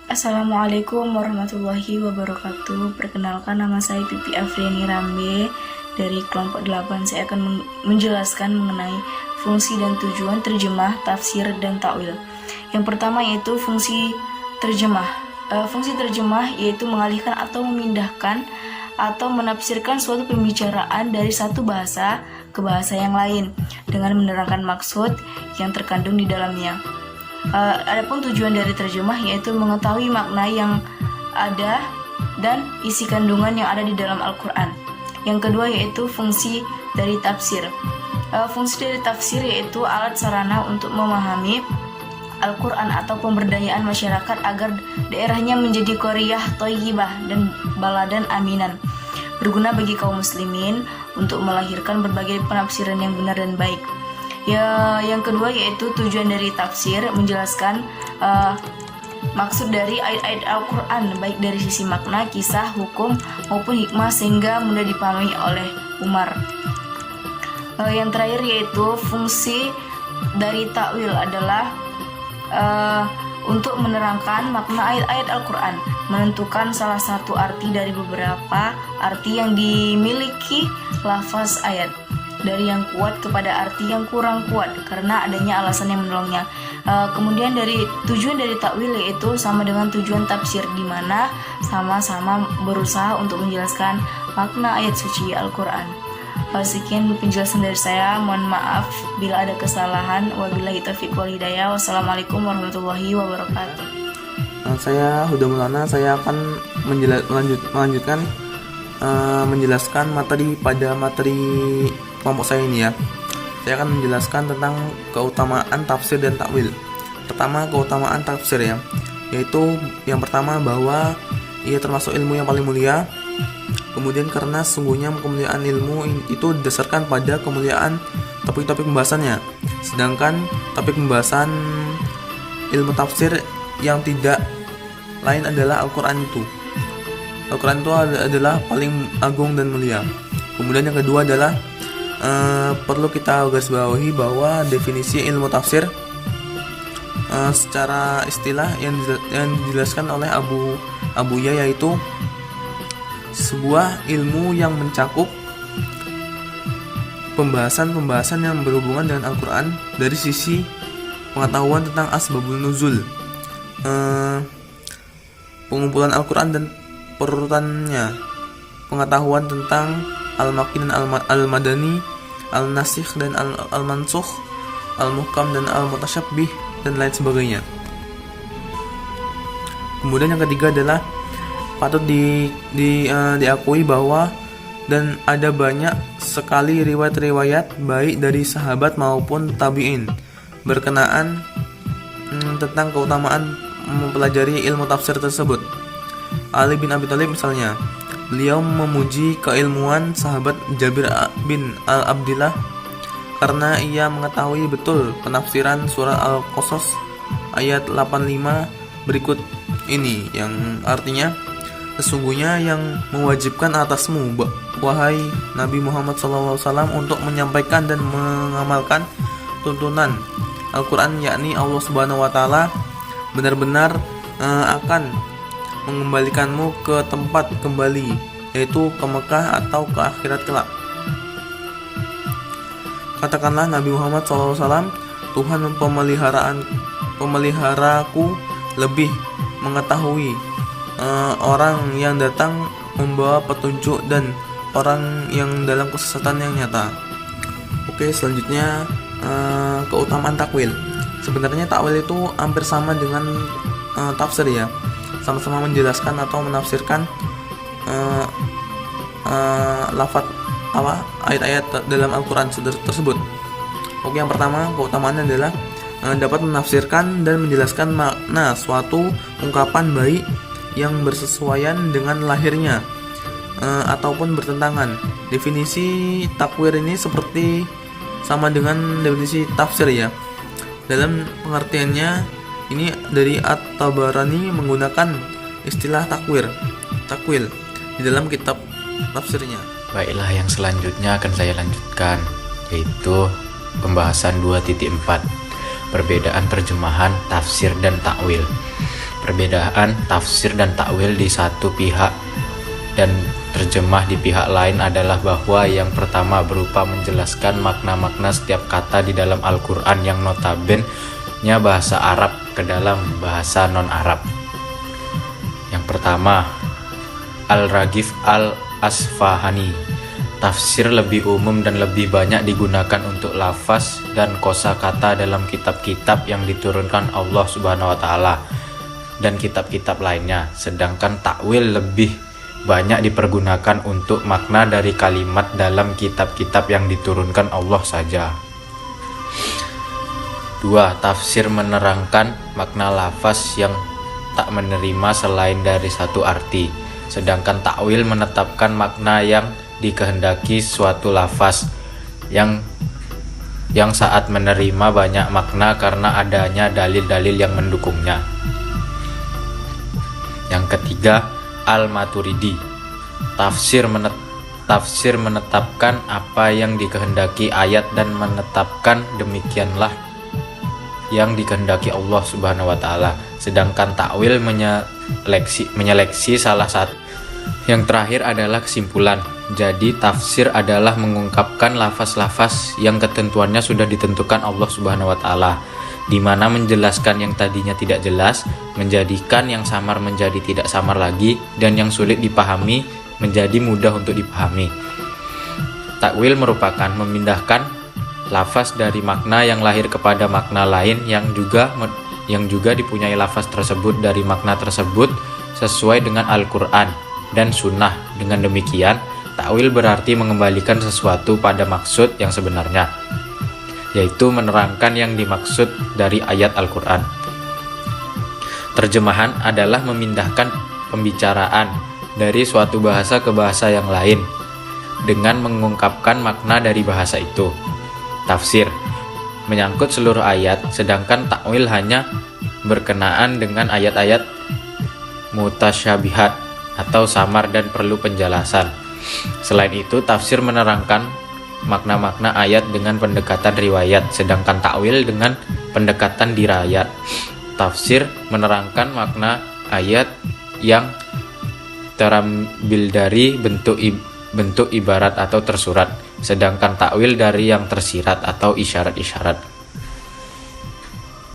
Assalamualaikum warahmatullahi wabarakatuh. Perkenalkan, nama saya Pipi Afriani Rambe dari kelompok 8. Saya akan menjelaskan mengenai fungsi dan tujuan terjemah, tafsir, dan takwil. Yang pertama yaitu fungsi terjemah. Fungsi terjemah yaitu mengalihkan atau memindahkan atau menafsirkan suatu pembicaraan dari satu bahasa ke bahasa yang lain dengan menerangkan maksud yang terkandung di dalamnya. Adapun tujuan dari terjemah yaitu mengetahui makna yang ada dan isi kandungan yang ada di dalam Al-Quran. Yang kedua yaitu fungsi dari tafsir. Fungsi dari tafsir yaitu alat sarana untuk memahami Al-Quran atau pemberdayaan masyarakat agar daerahnya menjadi qaryah thayyibah dan baladan aminan, berguna bagi kaum muslimin untuk melahirkan berbagai penafsiran yang benar dan baik. Yang kedua yaitu tujuan dari tafsir, menjelaskan maksud dari ayat-ayat Al-Quran baik dari sisi makna, kisah, hukum maupun hikmah sehingga mudah dipahami oleh Umar. Yang terakhir yaitu fungsi dari takwil adalah untuk menerangkan makna ayat-ayat Al-Quran, menentukan salah satu arti dari beberapa arti yang dimiliki lafaz ayat, dari yang kuat kepada arti yang kurang kuat karena adanya alasan yang menolongnya. Kemudian dari tujuan dari takwil yaitu sama dengan tujuan tafsir, di mana sama-sama berusaha untuk menjelaskan makna ayat suci Al-Quran. Sekian penjelasan dari saya, mohon maaf bila ada kesalahan. Wabillahi taufiq wal hidayah. Wassalamualaikum warahmatullahi wabarakatuh. Saya Huda Maulana, saya akan melanjutkan menjelaskan pada materi kelompok saya ini ya. Saya akan menjelaskan tentang keutamaan tafsir dan takwil. Pertama, keutamaan tafsir ya, yaitu yang pertama bahwa ia termasuk ilmu yang paling mulia. Kemudian karena sesungguhnya kemuliaan ilmu itu didasarkan pada kemuliaan topik-topik pembahasannya. Sedangkan topik pembahasan ilmu tafsir yang tidak lain adalah Al-Quran itu. Al-Quran itu adalah paling agung dan mulia. Kemudian yang kedua adalah perlu kita garis bawahi bahwa definisi ilmu tafsir secara istilah yang dijelaskan oleh Abu Ya, yaitu sebuah ilmu yang mencakup pembahasan yang berhubungan dengan Al-Quran dari sisi pengetahuan tentang asbabun nuzul, pengumpulan Al-Quran dan perurutannya, pengetahuan tentang Al-Makki dan Al-Madani, Al-Nasikh dan Al-Mansukh, Al-Muhkam dan Al-Mutasyabbih, dan lain sebagainya. Kemudian yang ketiga adalah patut diakui bahwa dan ada banyak sekali riwayat-riwayat baik dari sahabat maupun tabi'in berkenaan tentang keutamaan mempelajari ilmu tafsir tersebut. Ali bin Abi Thalib misalnya, beliau memuji keilmuan sahabat Jabir bin Al-Abdillah karena ia mengetahui betul penafsiran surah Al-Qasas ayat 85 berikut ini, yang artinya, sesungguhnya yang mewajibkan atasmu, wahai Nabi Muhammad SAW, untuk menyampaikan dan mengamalkan tuntunan Al-Quran, yakni Allah Subhanahu Wa Taala benar-benar akan mengembalikanmu ke tempat kembali, yaitu ke Mekah atau ke akhirat kelak. Katakanlah Nabi Muhammad SAW, Tuhan pemeliharaku lebih mengetahui orang yang datang membawa petunjuk dan orang yang dalam kesesatan yang nyata. Oke, selanjutnya keutamaan takwil. Sebenarnya takwil itu hampir sama dengan tafsir ya, sama-sama menjelaskan atau menafsirkan lafaz ayat-ayat dalam Al-Quran tersebut. Oke, yang pertama keutamaannya adalah dapat menafsirkan dan menjelaskan makna suatu ungkapan baik yang bersesuaian dengan lahirnya ataupun bertentangan. Definisi takwir ini seperti sama dengan definisi tafsir ya. Dalam pengertiannya ini dari At-Tabarani menggunakan istilah takwil di dalam kitab tafsirnya. Baiklah, yang selanjutnya akan saya lanjutkan, yaitu pembahasan 2.4, perbedaan terjemahan, tafsir, dan takwil. Perbedaan tafsir dan takwil di satu pihak dan terjemah di pihak lain adalah bahwa yang pertama berupa menjelaskan makna-makna setiap kata di dalam Al-Quran yang notabene bahasa Arab ke dalam bahasa non-Arab. Yang pertama, Al-Raghib Al-Asfahani. Tafsir lebih umum dan lebih banyak digunakan untuk lafaz dan kosakata dalam kitab-kitab yang diturunkan Allah Subhanahu wa taala dan kitab-kitab lainnya, sedangkan takwil lebih banyak dipergunakan untuk makna dari kalimat dalam kitab-kitab yang diturunkan Allah saja. 2. Tafsir menerangkan makna lafaz yang tak menerima selain dari satu arti, sedangkan takwil menetapkan makna yang dikehendaki suatu lafaz yang saat menerima banyak makna karena adanya dalil-dalil yang mendukungnya. Yang ketiga, Al-Maturidi. Tafsir menetapkan apa yang dikehendaki ayat dan menetapkan demikianlah yang dikehendaki Allah Subhanahu wa taala. Sedangkan takwil menyeleksi salah satu. Yang terakhir adalah kesimpulan. Jadi tafsir adalah mengungkapkan lafaz-lafaz yang ketentuannya sudah ditentukan Allah Subhanahu wa taala, di mana menjelaskan yang tadinya tidak jelas, menjadikan yang samar menjadi tidak samar lagi, dan yang sulit dipahami menjadi mudah untuk dipahami. Takwil merupakan memindahkan lafaz dari makna yang lahir kepada makna lain yang juga dipunyai lafaz tersebut dari makna tersebut sesuai dengan Al-Quran dan Sunnah. Dengan demikian, takwil berarti mengembalikan sesuatu pada maksud yang sebenarnya, yaitu menerangkan yang dimaksud dari ayat Al-Quran. Terjemahan adalah memindahkan pembicaraan dari suatu bahasa ke bahasa yang lain dengan mengungkapkan makna dari bahasa itu. Tafsir menyangkut seluruh ayat, sedangkan takwil hanya berkenaan dengan ayat-ayat mutasyabihat atau samar dan perlu penjelasan. Selain itu, tafsir menerangkan makna-makna ayat dengan pendekatan riwayat, sedangkan takwil dengan pendekatan dirayat. Tafsir menerangkan makna ayat yang terambil dari bentuk ibarat atau tersurat, sedangkan takwil dari yang tersirat atau isyarat-isyarat.